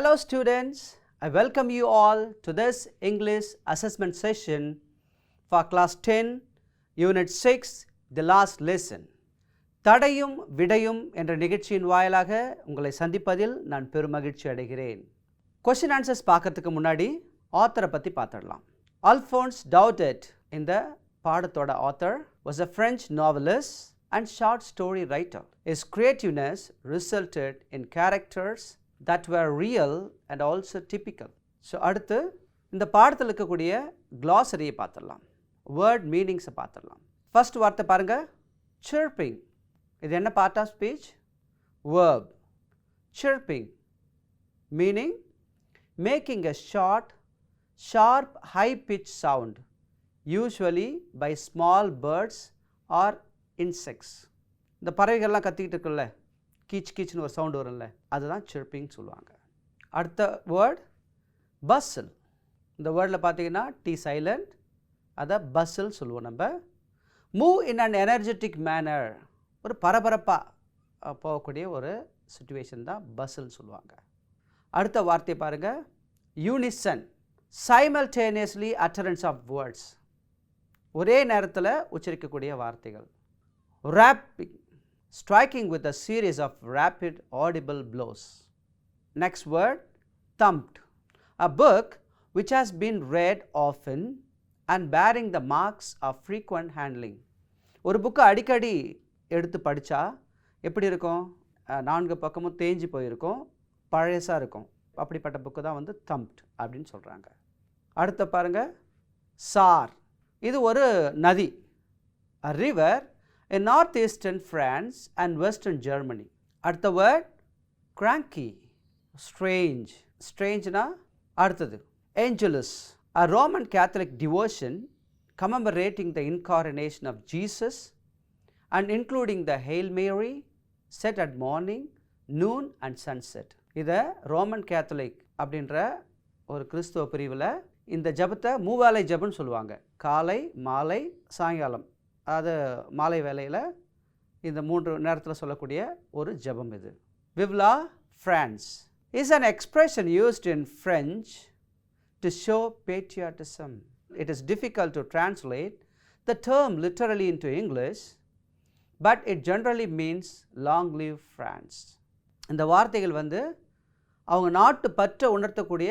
Hello students, I welcome you all to this English assessment session for class 10, unit 6, the last lesson. Thadaiyum Vidaiyum என்ற நிகழ்ச்சியின் வாயிலாக உங்களை சந்திப்பதில் நான் பெருமகிழ்ச்சி அடைகிறேன். Question answers பார்க்கிறதுக்கு முன்னாடி author பத்தி பார்த்திடலாம். Alphonse Daudet இந்த பாடத்தோட author was a French novelist and short story writer. His creativeness resulted in characters that were real and also typical. So அடுத்து இந்த பாடத்தில் இருக்கக்கூடிய glossary பார்த்திடலாம். Word meanings பார்த்திடலாம். First வார்த்தை பாருங்க, chirping. இது என்ன part of speech? Verb. Chirping meaning making a short, sharp, high-pitched sound, usually by small birds or insects. இந்த பறவைகள்லாம் கத்திக்கிட்டு இருக்குல்ல, கீச் கீச்னு ஒரு சவுண்ட் வரும்ல, அதுதான் chirping சொல்லுவாங்க. அடுத்த வேர்ட் bustle. இந்த வேர்டில் பார்த்தீங்கன்னா டி சைலண்ட், அதை bustle சொல்லுவோம் நம்ம. Move in an energetic manner. ஒரு பரபரப்பாக போகக்கூடிய ஒரு சிச்சுவேஷன் தான் bustle சொல்லுவாங்க. அடுத்த வார்த்தை பாருங்கள், unison. Simultaneously utterance of words. ஒரே நேரத்தில் உச்சரிக்கக்கூடிய வார்த்தைகள். Rapping. Striking with a series of rapid audible blows. Next word, thumped. A book which has been read often and bearing the marks of frequent handling. ஒரு புக்கை அடிக்கடி எடுத்து படித்தா எப்படி இருக்கும்? 4 பக்கமும் தேஞ்சு போயிருக்கும், பழையசாக இருக்கும். அப்படிப்பட்ட புக்கு தான் வந்து thumped அப்படின்னு சொல்கிறாங்க. அடுத்த பாருங்கள், சார். இது ஒரு நதி, a river in northeastern France and western Germany. அடுத்த word, cranky. Strange. Strangeனா அடுத்தது Angelus, a Roman Catholic devotion commemorating the incarnation of Jesus and including the Hail Mary said at morning, noon and sunset. இதை Roman Catholic அப்படின்ற ஒரு கிறிஸ்துவ பிரிவில் இந்த ஜபத்தை மூவாலை ஜபம்னு சொல்லுவாங்க. காலை, மாலை, சாயங்காலம், அது மாலை வேளையில் இந்த 3 நேரத்தில் சொல்லக்கூடிய ஒரு ஜபம் இது. விவ்லா France is an expression used in French to show patriotism. It is difficult to translate the term literally into English, but it generally means long live France. இந்த வார்த்தைகள் வந்து அவங்க நாட்டு பற்ற உணர்த்தக்கூடிய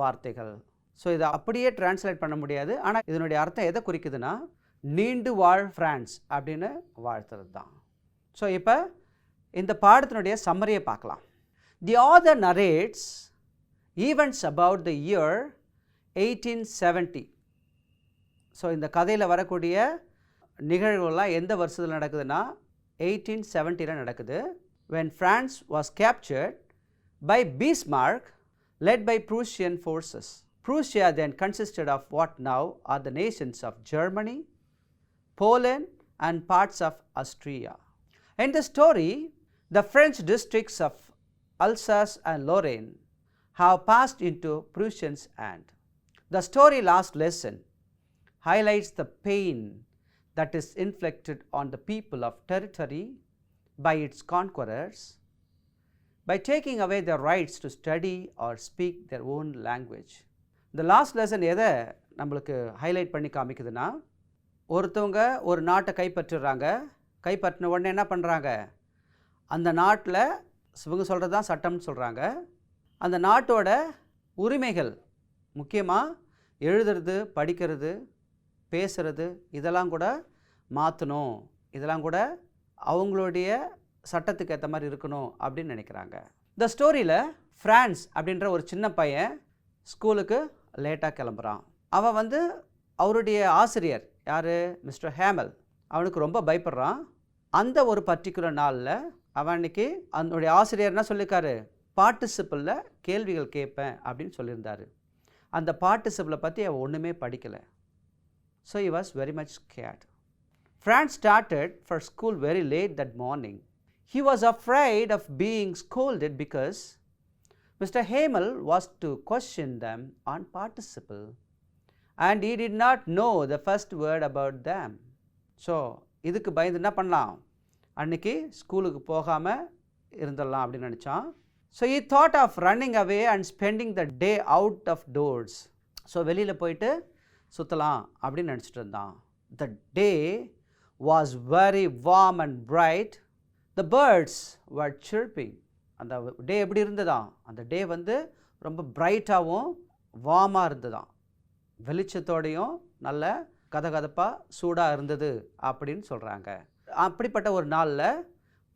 வார்த்தைகள். ஸோ இதை அப்படியே டிரான்ஸ்லேட் பண்ண முடியாது, ஆனால் இதனுடைய அர்த்தம் எதை குறிக்குதுன்னா நீண்டு வாழ் ஃப்ரான்ஸ் அப்படின்னு வாழ்த்துறது தான். ஸோ இப்போ இந்த பாடத்தினுடைய சம்மரியை பார்க்கலாம். The author narrates events about the year 1870. So இந்த கதையில் வரக்கூடிய நிகழ்வுகள்லாம் எந்த வருஷத்தில் நடக்குதுன்னா 1870 நடக்குது. when France was captured by Bismarck led by Prussian forces. Prussia then consisted of what now are the nations of Germany, Poland and parts of Austria. In the story, the French districts of Alsace and Lorraine have passed into Prussians' hand. The story last lesson highlights the pain that is inflicted on the people of territory by its conquerors by taking away their rights to study or speak their own language. The last lesson எதை நம்மளுக்கு highlight பண்ணி காமிக்குதுன்னா, ஒருத்தவங்க ஒரு நாட்டை கைப்பற்றுறாங்க, கைப்பற்றின உடனே என்ன பண்ணுறாங்க, அந்த நாட்டில் இவங்க சொல்கிறது தான் சட்டம்னு சொல்கிறாங்க. அந்த நாட்டோட உரிமைகள், முக்கியமாக எழுதுறது, படிக்கிறது, பேசுகிறது, இதெல்லாம் கூட மாற்றணும், இதெல்லாம் கூட அவங்களுடைய சட்டத்துக்கு ஏற்ற மாதிரி இருக்கணும் அப்படின்னு நினைக்கிறாங்க. இந்த ஸ்டோரியில் ஃப்ரான்ஸ் அப்படின்ற ஒரு சின்ன பையன் ஸ்கூலுக்கு லேட்டாக கிளம்புறான். அவன் வந்து அவருடைய ஆசிரியர் யார், மிஸ்டர் ஹேமல், அவனுக்கு ரொம்ப பயப்படுறான். அந்த ஒரு பர்டிகுலர் நாளில் அவன் அன்றைக்கி அதனுடைய ஆசிரியர் என்ன சொல்லியிருக்காரு, பார்ட்டிசிபிளில் கேள்விகள் கேட்பேன் அப்படின்னு சொல்லியிருந்தார். அந்த பார்ட்டிசிபிளை பற்றி அவன் ஒன்றுமே படிக்கலை. So he was very much scared. Franz started for school very late that morning. He was afraid of being scolded because Mr. Hamel was to question them on participle and he did not know the first word about them. So இதுக்கு பயந்து என்ன பண்ணலாம், அன்றைக்கி ஸ்கூலுக்கு போகாமல் இருந்துடலாம் அப்படின்னு நினச்சான். So he thought of running away and spending the day out of doors. So வெளியில் போயிட்டு சுற்றலாம் அப்படின்னு நினச்சிட்டு இருந்தான். The day was very warm and bright. The birds were chirping. அந்த டே எப்படி இருந்ததா? அந்த டே வந்து ரொம்ப பிரைட்டாகவும் வார்மாக இருந்ததான், வெளிச்சத்தோடையும் நல்ல கதகதப்பாக சூடாக இருந்தது அப்படின்னு சொல்கிறாங்க. அப்படிப்பட்ட ஒரு நாளில்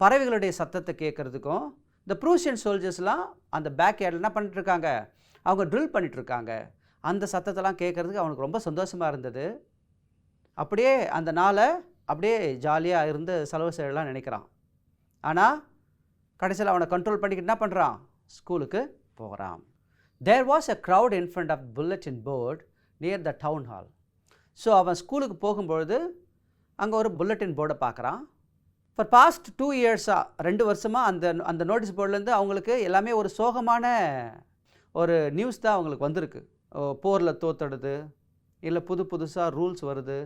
பறவைகளுடைய சத்தத்தை கேட்குறதுக்கும் இந்த ப்ரூசியன் சோல்ஜர்ஸ்லாம் அந்த பேக் யார்டில் என்ன பண்ணிட்டுருக்காங்க, அவங்க ட்ரில் பண்ணிகிட்ருக்காங்க. அந்த சத்தத்தெல்லாம் கேட்குறதுக்கு அவனுக்கு ரொம்ப சந்தோஷமாக இருந்தது. அப்படியே அந்த நாளை அப்படியே ஜாலியாக இருந்து செலவு செய்யலாம் நினைக்கிறான். ஆனால் கடைசியில் அவனை கண்ட்ரோல் பண்ணிக்கிட்டு என்ன பண்ணுறான், ஸ்கூலுக்கு போகிறான். There was a crowd in front of the bulletin board near the town hall. So அவன் ஸ்கூலுக்கு போகும்பொழுது அங்கே ஒரு புல்லட்டின் போர்டை பார்க்குறான். ஃபார் பாஸ்ட் 2 இயர்ஸாக 2 வருஷமாக அந்த நோட்டீஸ் போர்ட்லேருந்து அவங்களுக்கு எல்லாமே ஒரு சோகமான ஒரு நியூஸ் தான் அவங்களுக்கு வந்திருக்கு. போரில் தோத்துடுது, இல்லை புதுசாக ரூல்ஸ் வருது,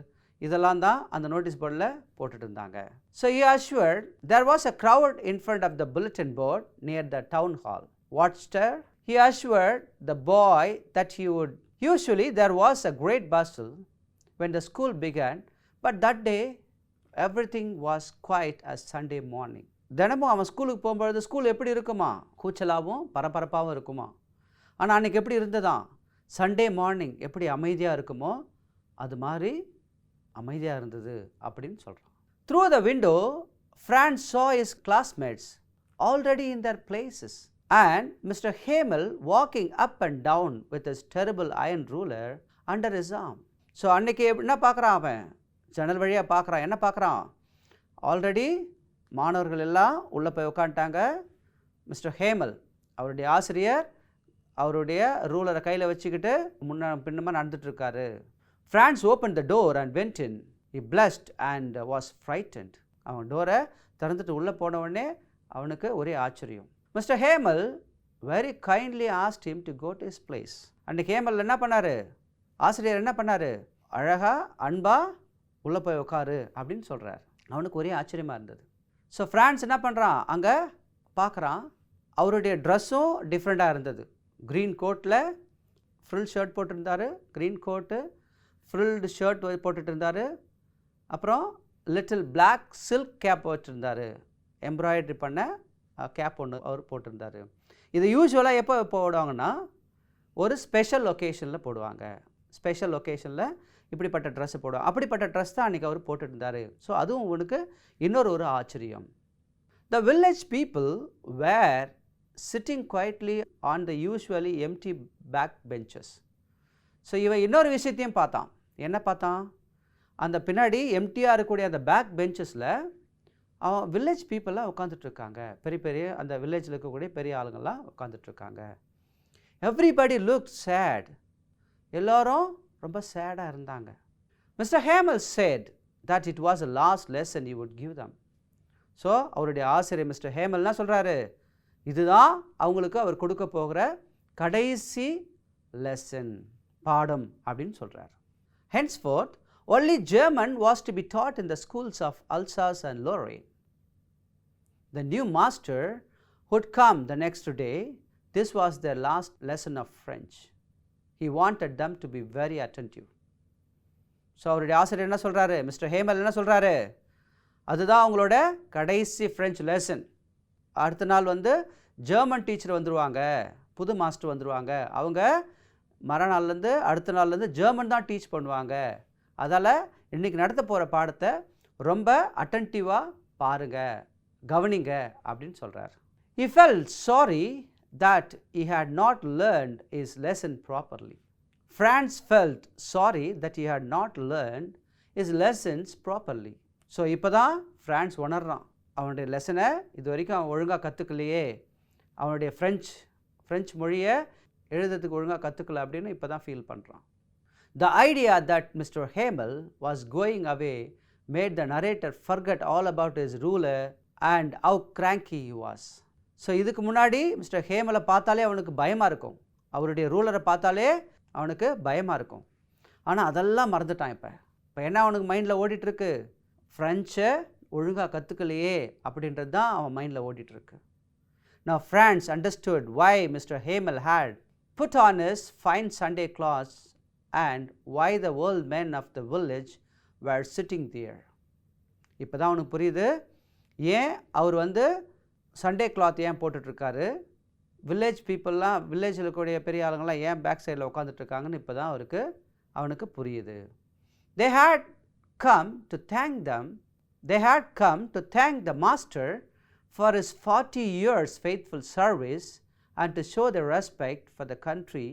இதெல்லாம் தான் அந்த நோட்டீஸ் போர்டில் போட்டுட்டு இருந்தாங்க. So he assured there was a crowd in front of the bulletin board near the town hall. What stir? He assured the boy that he would. Usually there was a great bustle when the school began, but that day everything was quiet as Sunday morning. தினமும் அவன் ஸ்கூலுக்கு போகும்பொழுது school எப்படி இருக்குமா, கூச்சலாகவும் பரபரப்பாகவும் இருக்குமா. ஆனால் அன்றைக்கி எப்படி இருந்ததான், சண்டே மார்னிங் எப்படி அமைதியாக இருக்குமோ அது மாதிரி அமைதியாக இருந்தது அப்படின்னு சொல்கிறான். Through the window, Franz saw his classmates already in their places and Mr. Hamel walking up and down with his terrible iron ruler under his arm. So அன்றைக்கி என்ன பார்க்குறான், அவன் ஜன்னல் வழியாக பார்க்குறான். என்ன பார்க்குறான், ஆல்ரெடி மாணவர்கள் எல்லாம் உள்ளே போய் உட்காந்துட்டாங்க. மிஸ்டர் ஹேமல் அவருடைய ஆசிரியர் அவருடைய ரூலரை கையில் வச்சுக்கிட்டு பின்னமாக நடந்துட்டுருக்காரு. Franz open the door and went in. He blushed and was frightened. அவன் டோரை திறந்துட்டு உள்ளே போன உடனே அவனுக்கு ஒரே ஆச்சரியம். Mister Hamel very kindly asked him to go to his place. அன்றைக்கி ஹேமல் என்ன பண்ணார், ஆசிரியர் என்ன பண்ணார், அழகாக அன்பாக உள்ளே போய் உட்காரு அப்படின்னு சொல்கிறார். அவனுக்கு ஒரே ஆச்சரியமாக இருந்தது. ஸோ ஃப்ரான்ஸ் என்ன பண்ணுறான், அங்கே பார்க்குறான். அவருடைய ட்ரெஸ்ஸும் டிஃப்ரெண்ட்டாக இருந்தது. க்ரீன் கோட்டில் ஃப்ரில் ஷர்ட் போட்டிருந்தார், க்ரீன் கோட்டு ஃப்ரில்டு ஷர்ட் போட்டுட்டு இருந்தார். அப்புறம் லிட்டில் பிளாக் சில்க் கேப் வச்சுருந்தார், எம்ப்ராய்டரி பண்ண கேப் ஒன்று அவர் போட்டிருந்தார். இது யூஸ்வலாக எப்போ போடுவாங்கன்னா ஒரு ஸ்பெஷல் ஒகேஷனில் போடுவாங்க. ஸ்பெஷல் ஒகேஷனில் இப்படிப்பட்ட ட்ரெஸ்ஸை போடுவாங்க. அப்படிப்பட்ட ட்ரெஸ் தான் அன்றைக்கி அவர் போட்டுருந்தார். ஸோ அதுவும் அவனுக்கு ஒரு ஆச்சரியம். The village people were sitting quietly on the usually empty back benches. So இவன் இன்னொரு விஷயத்தையும் பார்த்தான். என்ன பார்த்தான், அந்த பின்னாடி எம்டியாக இருக்கக்கூடிய அந்த பேக் பெஞ்சஸில் அவன் வில்லேஜ் பீப்புளெலாம் உட்காந்துட்ருக்காங்க. பெரிய அந்த வில்லேஜில் இருக்கக்கூடிய பெரிய ஆளுங்கள்லாம் உட்காந்துட்ருக்காங்க. Everybody look sad. எல்லோரும் ரொம்ப சேடாக இருந்தாங்க. Mister Hamel said that it was the last lesson he would give them. So அவருடைய ஆசிரியர் மிஸ்டர் ஹேமல்னா சொல்கிறாரு, இதுதான் அவங்களுக்கு அவர் கொடுக்க போகிற கடைசி லெசன், பாடம் அப்படின்னு சொல்கிறார். Henceforth, only German was to be taught in the schools of Alsace and Lorraine. The new master would come the next day. This was their last lesson of French. He wanted them to be very attentive. So அவருடைய ஆசிரியர் என்ன சொல்கிறாரு, mister Hamel என்ன சொல்கிறாரு, அதுதான் அவங்களோட கடைசி French lesson. அடுத்த நாள் வந்து ஜெர்மன் டீச்சர் வந்துடுவாங்க, புது மாஸ்டர் வந்துடுவாங்க. அவங்க மறுநாள்லேருந்து அடுத்த நாள்லேருந்து ஜெர்மன் தான் டீச் பண்ணுவாங்க. அதால் இன்றைக்கி நடத்த போகிற பாடத்தை ரொம்ப அட்டென்டிவாக பாருங்கள், கவனிங்க அப்படின்னு சொல்கிறார். He felt sorry that he had not learned his lesson properly. Franz felt sorry that he had not learned his lessons properly. So இப்போ தான் ஃப்ரான்ஸ் உணர்றான், அவனுடைய லெசனை இது வரைக்கும் அவன் ஒழுங்காக கற்றுக்கலையே, அவனுடைய ஃப்ரெஞ்ச் மொழியை எழுதுறதுக்கு ஒழுங்காக கற்றுக்கல அப்படின்னு இப்போ தான் ஃபீல் பண்ணுறான். The idea that Mr. Hamel was going away made the narrator forget all about his ruler and how cranky he was. So இதுக்கு முன்னாடி மிஸ்டர் ஹேமலை பார்த்தாலே அவனுக்கு பயமாக இருக்கும், அவருடைய ரூலரை பார்த்தாலே அவனுக்கு பயமாக இருக்கும். ஆனால் அதெல்லாம் மறந்துட்டான். இப்போ என்ன அவனுக்கு மைண்டில் ஓடிட்டுருக்கு, ஃப்ரெஞ்சை ஒழுங்காக கற்றுக்கலையே அப்படின்றது தான் அவன் மைண்டில் ஓடிட்டுருக்கு. Now Franz understood why Mr. Hamel had put on his fine Sunday clothes and why the old men of the village were sitting there. இப்போ தான் அவனுக்கு புரியுது ஏன் அவர் வந்து சண்டே கிளாத் ஏன் போட்டுட்ருக்காரு, வில்லேஜ் பீப்புளெலாம் வில்லேஜில் இருக்கக்கூடிய பெரிய ஆளுங்கள்லாம் ஏன் பேக் சைடில் உட்காந்துட்ருக்காங்கன்னு இப்போ தான் அவனுக்கு புரியுது. They had come to thank the master for his 40 years faithful service and to show their respect for the country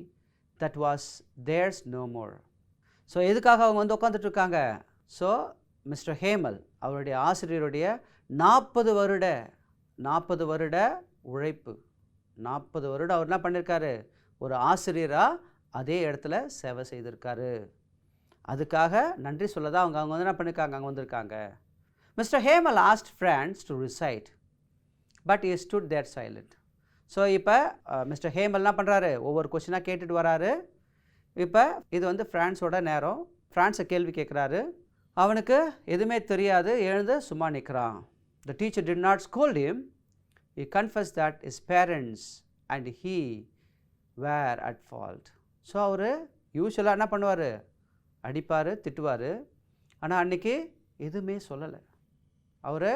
that was theirs no more. So எதுக்காக அவங்க வந்து உட்காந்துட்ருக்காங்க? ஸோ மிஸ்டர் ஹேமல் அவருடைய ஆசிரியருடைய 40 வருட உழைப்பு, 40 வருடம் அவர் என்ன பண்ணியிருக்காரு, ஒரு ஆசிரியராக அதே இடத்துல சேவை செய்திருக்காரு. அதுக்காக நன்றி சொல்ல தான் அவங்க வந்து என்ன பண்ணியிருக்காங்க, அங்கே வந்திருக்காங்க. Mister Hamel asked Franz to recite, but he stood there silent. So இப்போ மிஸ்டர் ஹேமல் என்ன பண்ணுறாரு, ஒவ்வொரு கொஸ்டினாக கேட்டுட்டு வராரு. இப்போ இது வந்து ஃப்ரான்ஸோட நேரம். ஃப்ரான்ஸை கேள்வி கேட்குறாரு. அவனுக்கு எதுவுமே தெரியாது, எழுந்து சும்மா நிற்கிறான். The teacher did not scold him. He confessed that his parents and he were at fault. So அவர் யூஸ்வலாக என்ன பண்ணுவார், அடிப்பார், திட்டுவார். ஆனால் அன்றைக்கி எதுவுமே சொல்லலை. அவர்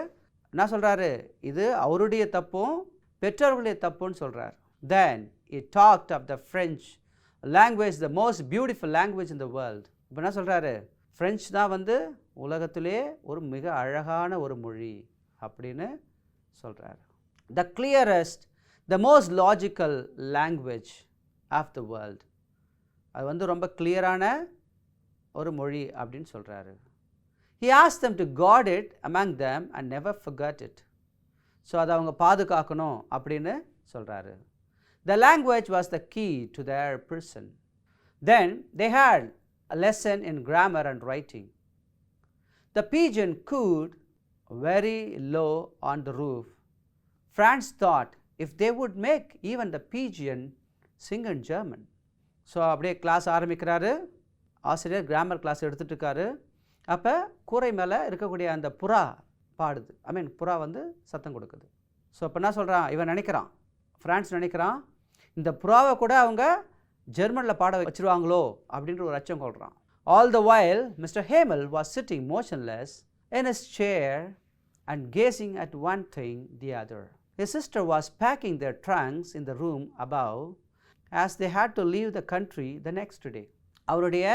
என்ன சொல்கிறாரு, இது அவருடைய தப்பும் பெற்றோர்களுடைய தப்புன்னு சொல்கிறார். Then he talked of the French language, the most beautiful language in the world. இப்போ என்ன சொல்கிறாரு, ஃப்ரெஞ்ச் தான் வந்து உலகத்திலே ஒரு மிக அழகான ஒரு மொழி அப்படின்னு சொல்கிறாரு. The clearest, the most logical language of the world. அது வந்து ரொம்ப கிளியரான ஒரு மொழி அப்படின்னு சொல்கிறாரு. He asked them to guard it among them and never forget it. So அதை அவங்க பாதுகாக்கணும் அப்படின்னு சொல்கிறாரு. The language was the key to their prison. Then they had a lesson in grammar and writing. The pigeon cooed very low on the roof. Franz thought if they would make even the pigeon sing in German. So அப்படியே class ஆரம்பிக்கிறாரு. ஆசிரியர் grammar class எடுத்துகிட்டு இருக்காரு. அப்போ கூரை மேலே இருக்கக்கூடிய அந்த புறா பாடுது, புறா வந்து சத்தம் கொடுக்குது. ஸோ இப்போ என்ன சொல்கிறான், இவன் நினைக்கிறான், ஃப்ரான்ஸ் நினைக்கிறான், இந்த புறாவை கூட அவங்க ஜெர்மனில் பாட வச்சுருவாங்களோ அப்படின்ற ஒரு அச்சம் கொள்கிறான். All the while mister Hamel was sitting motionless in his chair and gazing at one thing the other. His sister was packing their trunks in the room above as they had to leave the country the next day. அவருடைய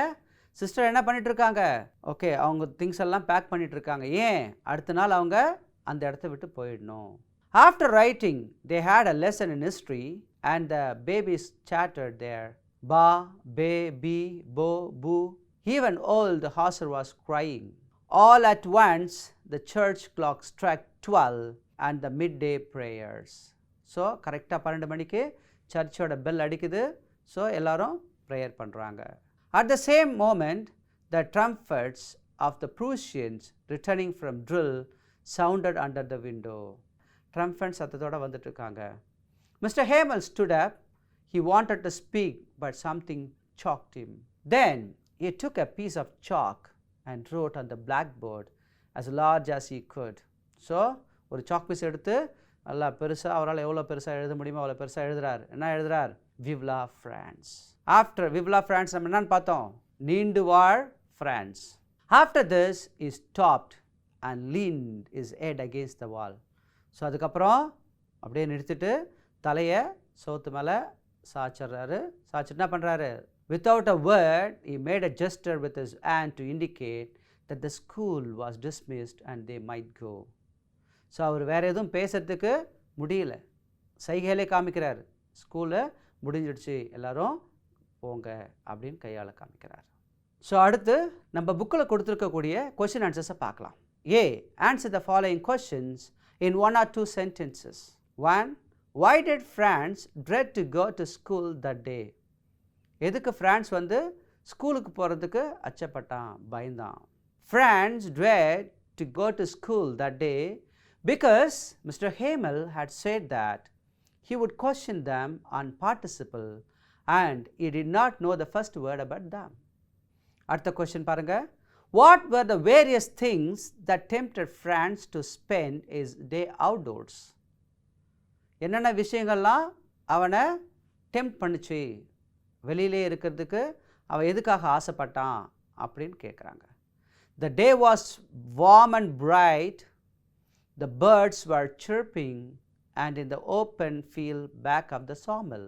sister என்ன பண்ணிகிட்ருக்காங்க, okay அவங்க things எல்லாம் back பண்ணிகிட்ருக்காங்க. ஏன், அடுத்த நாள் அவங்க அந்த இடத்த விட்டு போயிடணும். After writing, they had a lesson in history and the babies chattered there. Ba, be, bi, bo, bu. Even old Hauser was crying. All at once, the church clock struck 12 and the midday prayers. So கரெக்டாக 12 மணிக்கு சர்ச்சோட bell அடிக்குது. So எல்லாரும் prayer பண்ணுறாங்க. At the same moment, the trumpets of the Prussians returning from drill sounded under the window. Trumpets சத்தத்தோடு வந்துட்டுருக்காங்க. Mr. Hamel stood up. He wanted to speak, but something choked him. Then he took a piece of chalk and wrote on the blackboard as large as he could. So ஒரு chalk piece எடுத்து நல்லா பெருசாக, அவரால் எவ்வளோ பெருசாக எழுத முடியுமோ அவ்வளோ பெருசாக எழுதுறார். என்ன எழுதுறார், விவ்லா ஃப்ரான்ஸ். ஆஃப்டர் விவ்லா ஃப்ரான்ஸ் நம்ம என்னன்னு பார்த்தோம், நீண்டு வாழ் France. After this he stopped and leaned his head against the wall. So அதுக்கப்புறம் அப்படியே நிறுத்திட்டு தலையை சோத்து மேலே சாய்ச்சிட்றாரு. சாய்ச்சிட்டு என்ன பண்ணுறாரு, without a word he made a gesture with his hand to indicate that the school was dismissed and they might go. So அவர் வேறு எதுவும் பேசுறதுக்கு முடியல, சைகையிலே காமிக்கிறார், ஸ்கூலு முடிஞ்சிடுச்சு எல்லாரும் போங்க அப்படின்னு கையால் காமிக்கிறார். ஸோ அடுத்து நம்ம புக்கில் கொடுத்துருக்கக்கூடிய கொஷின் ஆன்சர்ஸை பார்க்கலாம். A. Answer the following questions in 1 or 2 sentences. 1. Why did Franz dread to go to school that day? எதுக்கு ஃப்ரான்ஸ் வந்து ஸ்கூலுக்கு போகிறதுக்கு அச்சப்பட்டான், பயந்தான். Franz dread to go to school that day because Mr. Hamel had said that he would question them on participle and he did not know the first word about them. அடுத்த question பாருங்க. What were the various things that tempted Franz to spend his day outdoors? என்னென்ன விஷயங்கள்லாம் அவனை tempt பண்ணுச்சு, வெளியிலே இருக்கிறதுக்கு அவன் எதுக்காக ஆசைப்பட்டான் அப்படின்னு கேட்குறாங்க. The day was warm and bright, the birds were chirping, and in the open field back of the sawmill,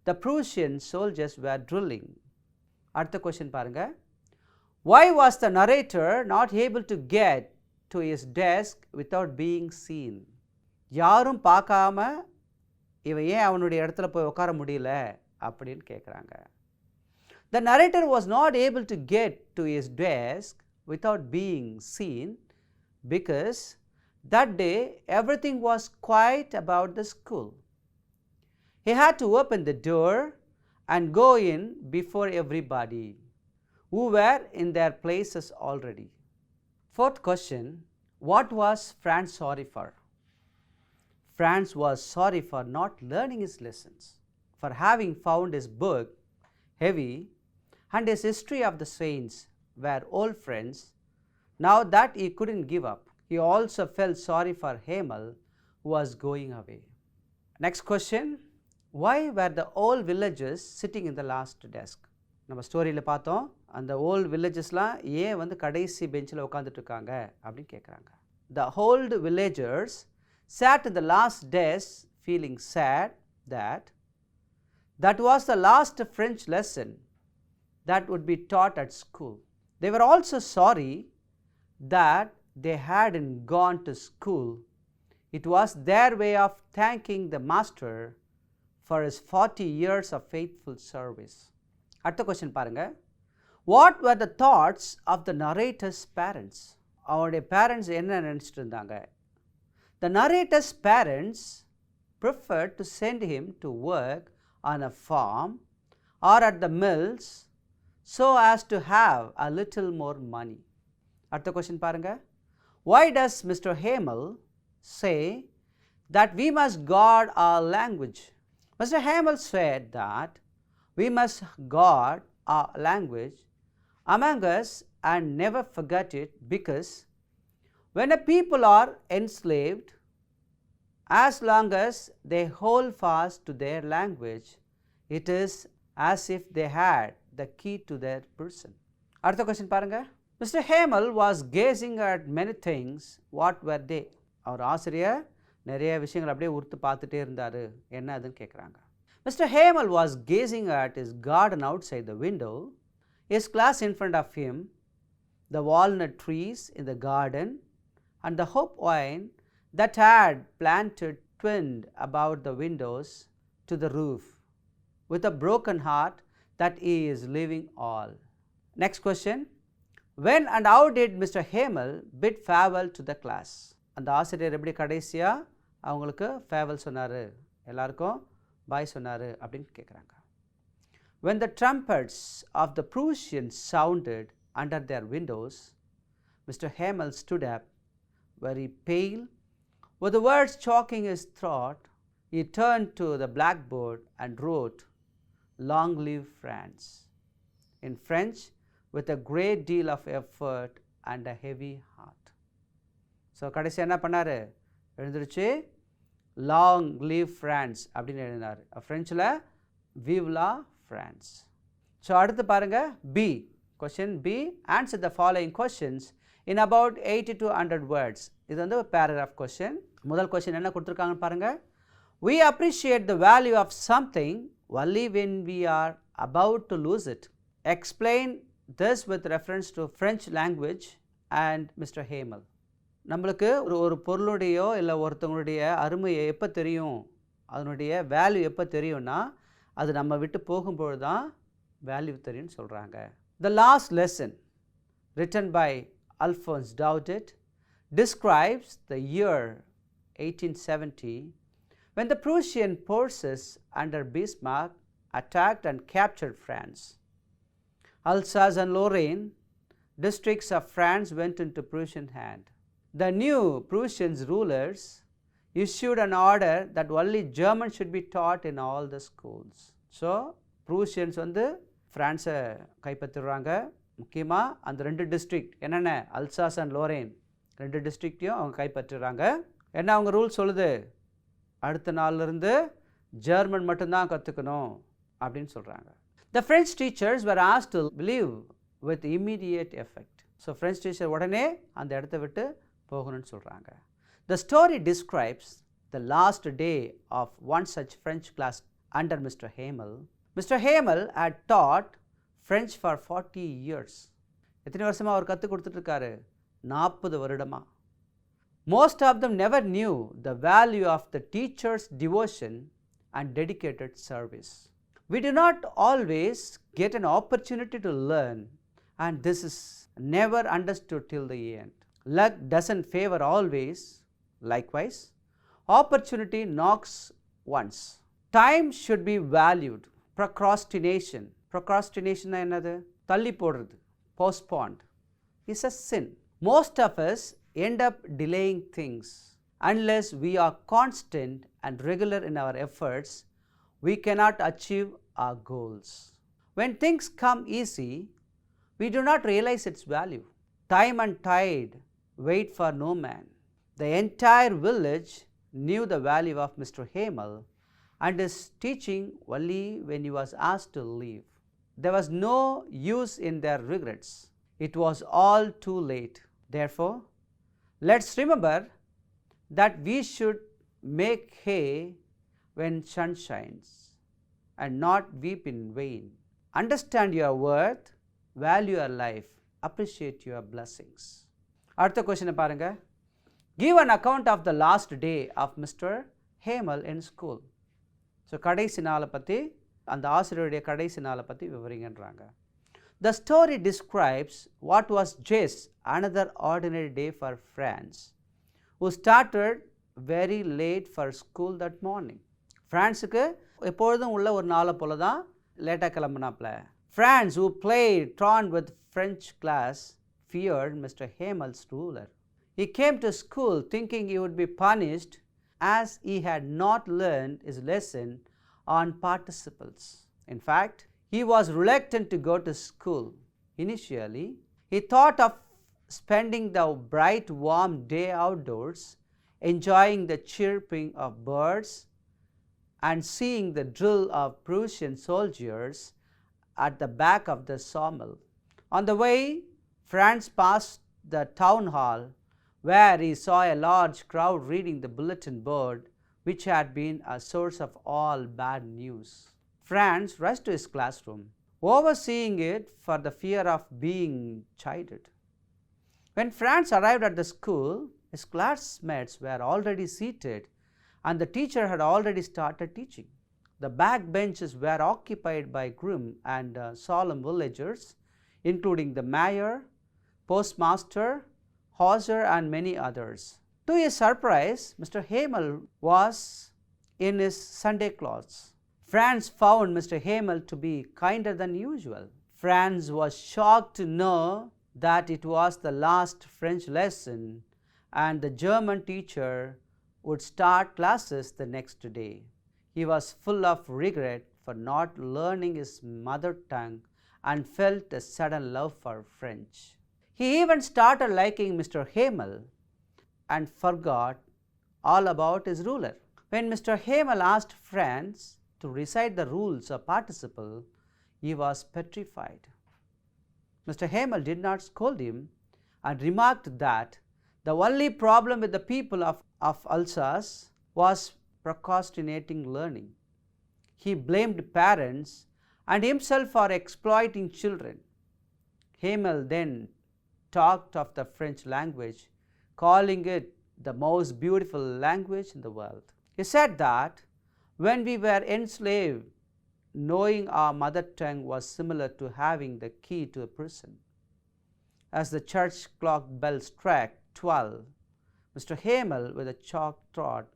the Prussian soldiers were drilling. அடுத்த கொஸ்டின் பாருங்க. Why was the narrator not able to get to his desk without being seen? யாரும் பார்க்காம இவன் ஏன் அவனுடைய இடத்துல போய் உட்கார முடியல அப்படின்னு கேட்குறாங்க. The narrator was not able to get to his desk without being seen because that day everything was quiet about the school. He had to open the door and go in before everybody who were in their places already. Fourth question, what was Franz sorry for? Franz was sorry for not learning his lessons, for having found his book heavy and his history of the saints were old friends. Now that he couldn't give up, he also felt sorry for Hamel who was going away. Next question, why were the old villagers sitting in the last desk? நம்ம ஸ்டோரியில் பார்த்தோம், அந்த old வில்லேஜஸ்லாம் ஏன் வந்து கடைசி பெஞ்சில் உட்காந்துட்டு இருக்காங்க அப்படின்னு கேட்குறாங்க. The old villagers sat in the last desk feeling sad that was the last French lesson that would be taught at school. They were also sorry that they hadn't gone to school. It was their way of thanking the master for his 40 years of faithful service. அடுத்த question பாருங்க. What were the thoughts of the narrator's parents? அவருடைய parents என்ன நினச்சிட்டு இருந்தாங்க? The narrator's parents preferred to send him to work on a farm or at the mills so as to have a little more money. அடுத்த question பாருங்க. Why does Mr. Hamel say that we must guard our language? Mr. Hamel said that we must guard our language among us and never forget it, because when a people are enslaved, as long as they hold fast to their language, it is as if they had the key to their prison. அடுத்த question பாருங்க. Mr. Hamel was gazing at many things. What were they? அவர் ஆசிரியர் நிறைய விஷயங்கள் அப்படியே உறுத்து பார்த்துட்டே இருந்தார். என்ன அதுன்னு கேட்குறாங்க. Mr. Hamel was gazing at his garden outside the window, his class in front of him, the walnut trees in the garden, and the hope vine that had planted twinned about the windows to the roof, with a broken heart that he is leaving all. Next question, when and how did Mr. Hamel bid farewell to the class? அந்த ஆசிரியர் எப்படி கடைசியாக அவங்களுக்கு ஃபேவல் சொன்னார், எல்லாருக்கும் பாய் சொன்னார் அப்படின்னு கேட்குறாங்க. When the trumpets of the Prussians sounded under their windows, Mr. Hamel stood up, very pale, with the words choking his throat. He turned to the blackboard and wrote, "Long live France," in French, with a great deal of effort and a heavy heart. So கடைசி என்ன பண்ணார், எழுந்திருச்சு long leave France அப்படின்னு எழுதினார். ஃப்ரெஞ்சில் விவ்லா France. So அடுத்து பாருங்கள் B question B, answer the following questions in about 80 to 100 words. இது வந்து ஒரு பேராகிராஃப் கொஷின். முதல் கொஷின் என்ன கொடுத்துருக்காங்கன்னு பாருங்கள். We appreciate the value of something only when we are about to lose it. Explain this with reference to French language and Mr. Hamel. நம்மளுக்கு ஒரு பொருளுடையோ இல்லை ஒருத்தவங்களுடைய அருமையை எப்போ தெரியும், அதனுடைய வேல்யூ எப்போ தெரியும்னா அது நம்ம விட்டு போகும்பொழுது தான் வேல்யூ தெரியும்னு சொல்கிறாங்க. The last lesson, written by Alphonse Daudet, describes the year 1870 when the Prussian forces under Bismarck attacked and captured France. Alsace and Lorraine districts of France went into Prussian hand. The new Prussian rulers issued an order that only German should be taught in all the schools. So Prussians வந்து ஃப்ரான்ஸை கைப்பற்றுறாங்க. முக்கியமாக அந்த ரெண்டு district என்னென்ன, Alsace and லோரேன் ரெண்டு டிஸ்ட்ரிக்டையும் அவங்க கைப்பற்றுறாங்க. என்ன அவங்க rule சொல்லுது, அடுத்த நாள்லேருந்து ஜெர்மன் மட்டும்தான் கற்றுக்கணும் அப்படின்னு சொல்கிறாங்க. The French teachers were asked to leave with immediate effect. So French teacher உடனே அந்த இடத்த விட்டு போகணும்னு சொல்கிறாங்க. The story describes the last day of one such French class under Mr. Hamel. Mr. Hamel had taught French for 40 years. எத்தனை வருஷமாக அவர் கற்றுக் கொடுத்துட்ருக்காரு? 40 வருடமாக. Most of them never knew the value of the teacher's devotion and dedicated service. We do not always get an opportunity to learn, and this is never understood till the end. Luck doesn't favor always. Likewise, opportunity knocks once. Time should be valued. Procrastination என்னது? தள்ளி போடுறது, postponed, is a sin. Most of us end up delaying things. Unless we are constant and regular in our efforts, we cannot achieve our goals. When things come easy, we do not realize its value. Time and tide wait for no man. The entire village knew the value of Mr. Hamel and his teaching only when he was asked to leave. There was no use in their regrets. It was all too late. Therefore, let's remember that we should make hay when sun shines and not weep in vain. Understand your worth, value your life, appreciate your blessings. அடுத்த கொஸ்டினை பாருங்க. Give an account of the last day of Mr. Hamel in school. So கடைசி நாளை பற்றி, அந்த ஆசிரியருடைய கடைசி நாளை பற்றி விவரிங்கன்றாங்க. The story describes what was just another ordinary day for Franz, who started very late for school that morning. ஃப்ரான்ஸுக்கு எப்பொழுதும் உள்ள ஒரு நாளை போல தான் லேட்டாக கிளம்புனாப்ல. Franz, who played truant with French class, feared Mr. Hamel's ruler. He came to school thinking he would be punished as he had not learned his lesson on participles. In fact, he was reluctant to go to school. Initially, he thought of spending the bright, warm day outdoors, enjoying the chirping of birds and seeing the drill of Prussian soldiers at the back of the sawmill. On the way, Franz passed the town hall, where he saw a large crowd reading the bulletin board, which had been a source of all bad news. Franz rushed to his classroom, overseeing it for the fear of being chided. When Franz arrived at the school, his classmates were already seated and the teacher had already started teaching. The back benches were occupied by grim and solemn villagers, including the mayor, postmaster, Hauser, and many others. To his surprise, Mr. Hamel was in his Sunday clothes. Franz found Mr. Hamel to be kinder than usual. Franz was shocked to know that it was the last French lesson and the German teacher would start classes the next day. He was full of regret for not learning his mother tongue and felt a sudden love for French. He even started liking Mr. Hamel and forgot all about his ruler. When Mr. Hamel asked Franz to recite the rules of participle, he was petrified. Mr. Hamel did not scold him and remarked that the only problem with the people of Alsace was procrastinating learning. He blamed parents and himself for exploiting children. Hamel then talked of the French language, calling it the most beautiful language in the world. He said that when we were enslaved, knowing our mother tongue was similar to having the key to a prison. As the church clock bell struck 12, Mr. Hamel, with a chalk trot,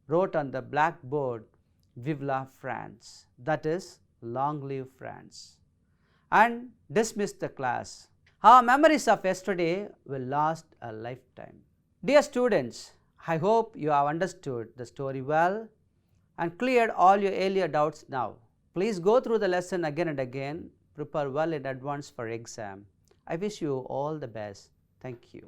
wrote on the blackboard, "Vive la France," that is, "Long live France," and dismissed the class. Our memories of yesterday will last a lifetime. Dear students, I hope you have understood the story well and cleared all your earlier doubts now. Please go through the lesson again and again. Prepare well in advance for exam. I wish you all the best. Thank you.